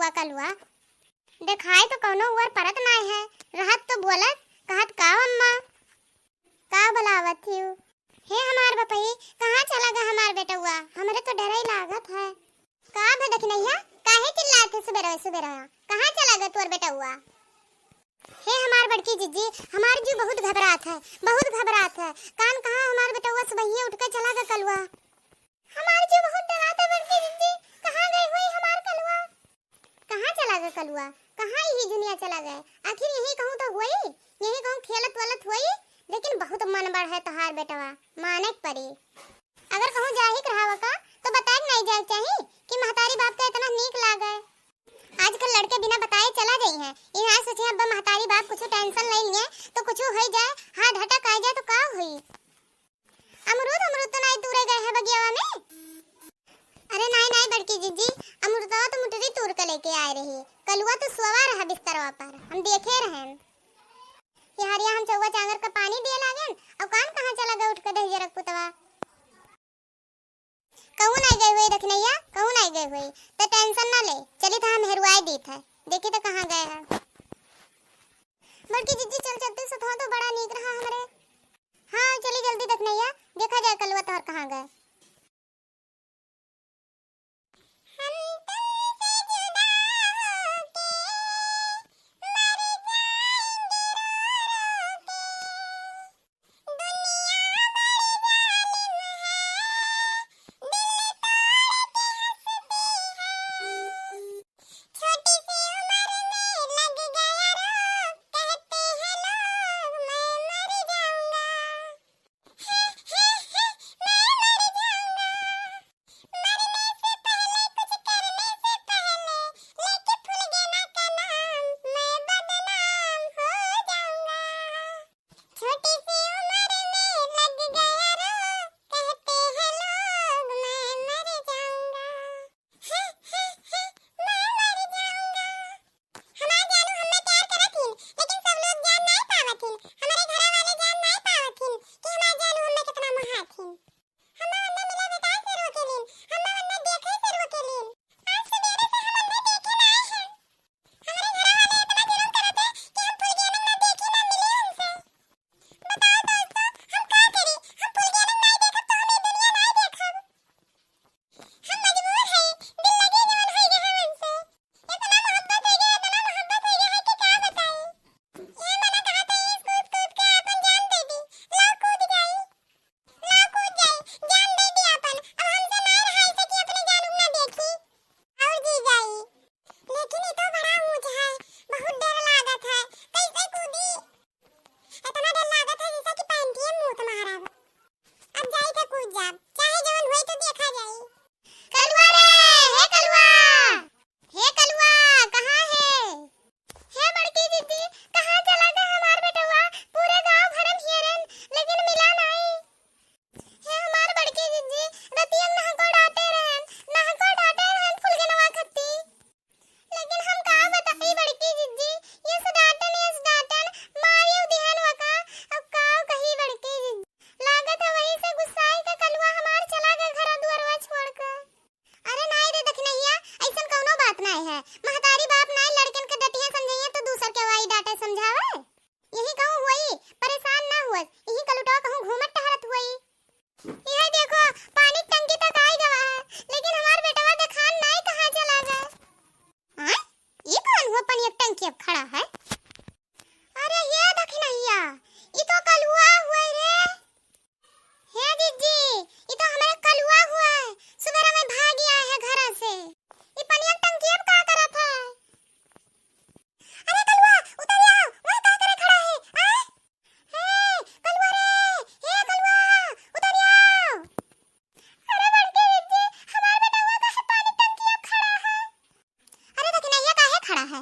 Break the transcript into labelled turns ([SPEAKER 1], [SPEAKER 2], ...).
[SPEAKER 1] बेटवा कलुआ देखाई तो कौनो उर परत नाय है। रहत तो बोलत कहत का अम्मा का बुलावत थी। हे हमार बपई कहाँ चला गया हमार बेटवा, हमरे तो डर ही लागत है। का भदक नैया काहे चिल्लाते सुबेरा सुबेरा, कहाँ चला गया तोर बेटवा। हे हमार बड़की जीजी हमार जी बहुत घबरात है, बहुत घबरात है। कान कहाँ हमार बेटवा सुबह उठ के चला गया कलुआ। हमार जी बहुत डराता बड़की जीजी, कहाँ गई हुई हमार कलुआ। कहाँ चला गया कलुआ, कहाँ यही दुनिया चला गया। आखिर यही कहूँ तो हुई, यही कहूँ खेलत वलत हुई। लेकिन बहुत मन बढ़ है तोहार बेटवा, माने पड़ी। अगर कहूँ जाही रहा का तो बताए नहीं जाए चाहिए कि महतारी बाप का इतना नीक लागे। आजकल लड़के बिना बताए चला गई हैं। यहाँ सोचे अब महतारी बाप कुछ टेंशन ले लिए तो कुछ हो जाए, हाथ हटक आ जाए तो का हुई। अमरूद अमरूद तो नहीं तूरे गए हैं बगियावा में। अरे नहीं नहीं बड़की जीजी, अमरूदवा तो मुटरी तूर के लेके आए रही। कलुआ तो सोवा रहा बिस्तरवा पर, हम देखे रहे। यारिया हम चौवा चांगर का पानी दिए लागन और कान कहाँ चला गया उठ के दही जरक पुतवा। कहूँ नहीं गई हुई रखनैया, कहूँ नहीं गई हुई तो टेंशन ना ले, चली था हम हेरुआई दी था, देखी तो कहाँ गए हैं। बड़की जिज्जी चल चलते सो तो बड़ा नीक रहा हमरे। हाँ चली जल्दी रखनैया, देखा जाए कलुआ तोहर कहाँ गए। अब खड़ा है। अरे ये देख नैया, ये तो कलुआ हुआ रे। हे जीजी, ये तो हमारे कलुआ हुआ है। सुबह में भाग गया है घर से। ये पनिया टंकी अब का करत है। अरे कलुआ उतर आओ, वहां का करे खड़ा है। आ? हे कलुआ रे, हे कलुआ उतर आओ। अरे बड़के जीजी, हमारा बेटा हुआ का है पानी टंकी अब खड़ा है। अरे देख नैया काहे खड़ा है?